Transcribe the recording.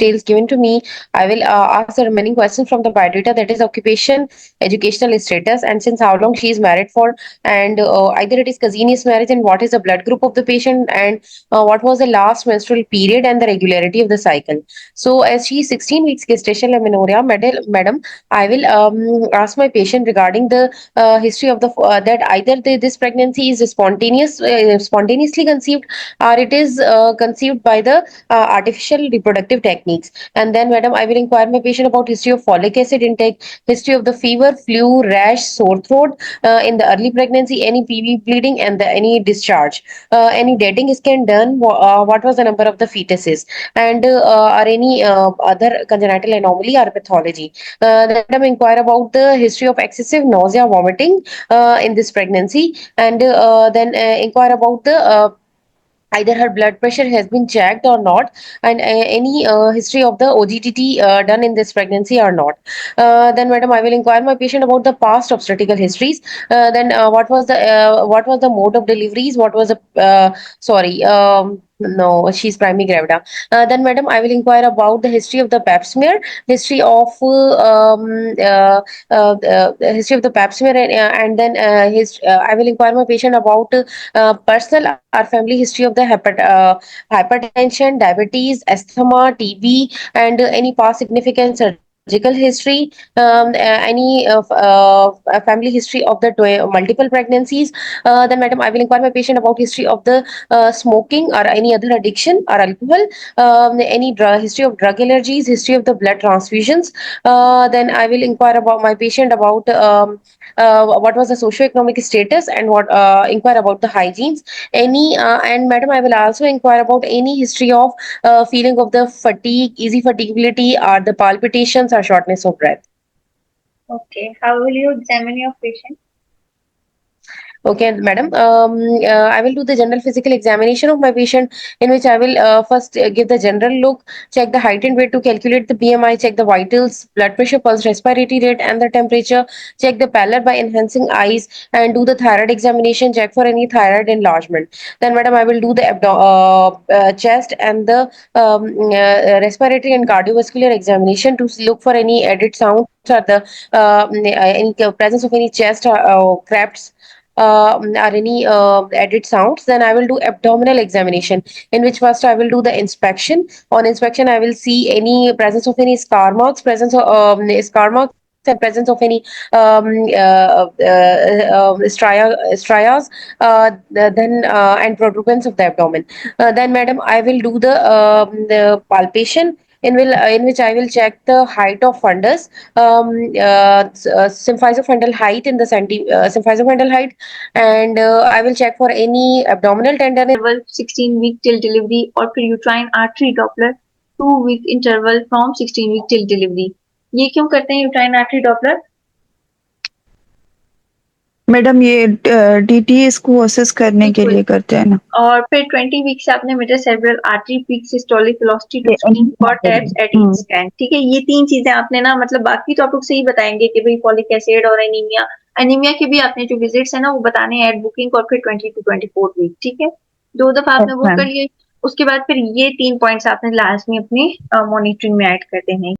details given to me, I will ask the remaining questions from the biodata, that is occupation, educational status, and since how long she is married for, and either it is consanguineous marriage, and what is the blood group of the patient, and what was the last menstrual period and the regularity of the cycle. So, as she is 16 weeks gestational amenorrhea, madam, I will ask my patient regarding the history of the that either this pregnancy is spontaneously conceived, or it is conceived by the artificial reproductive techniques. And then, madam, I will inquire my patient about history of folic acid intake, history of the fever, flu, rash, sore throat in the early pregnancy, any PV bleeding, and any discharge, any dating scan done, what was the number of the fetuses, and or any other congenital anomaly or pathology. Then, madam, inquire about the history of excessive nausea, vomiting in this pregnancy, and then inquire about the either her blood pressure has been checked or not, and any history of the OGTT done in this pregnancy or not. Then, madam, I will inquire my patient about the past obstetrical histories. Then, what was the mode of deliveries? What was the sorry? No, she's primary gravida. Then, madam, I will inquire about the history of the Pap smear, history of history of the Pap smear, and then I will inquire my patient about personal or family history of the hypertension, diabetes, asthma, TB, and any past significant surgical history, any family history of the multiple pregnancies. Then, madam, I will inquire my patient about history of the smoking or any other addiction or alcohol, any history of drug allergies, history of the blood transfusions. Then I will inquire about my patient about what was the socioeconomic status, and what inquire about the hygienes, any and madam, I will also inquire about any history of feeling of the fatigue, easy fatiguability, or the palpitations or shortness of breath. Okay, how will you examine your patient? Okay, madam. I will do the general physical examination of my patient, in which I will first give the general look, check the height and weight to calculate the BMI, check the vitals, blood pressure, pulse, respiratory rate, and the temperature, check the pallor by enhancing eyes, and do the thyroid examination, check for any thyroid enlargement. Then, madam, I will do the chest and the respiratory and cardiovascular examination to look for any added sounds, or the any presence of any chest cracks or any added sounds. Then I will do abdominal examination, in which first I will do the inspection. On inspection, I will see any presence of any scar marks, presence of scar marks, and presence of any strias, then and protuberance of the abdomen. Then, madam, I will do the palpation, in which I will check the height of fundus, symphyzofundal height in the symphyzofundal height, and I will check for any abdominal tenderness. Interval 16 week till delivery, or फिर uterine artery Doppler 2 week interval from 16 week till delivery. ये क्यों करते हैं uterine artery Doppler? Madam ये DTS को assess करने के लिए करते हैं ना। और फिर 20 वीक से आपने middle cerebral artery peak systolic velocity to screen for TAPS at each scan. ठीक है, ये तीन चीजें आपने ना मतलब बाकी टॉपिक से ही बताएंगे कि भाई फॉलिक एसिड और एनीमिया, एनीमिया के भी आपने जो विजिट्स है ना वो बताने हैं एट बुकिंग, और फिर 20 to 24 वीक। ठीक है, 2 दफा आपने बुक कर लिए, उसके बाद फिर ये 3 पॉइंट्स आपने लास्ट में अपनी मॉनिटरिंग में ऐड करते हैं।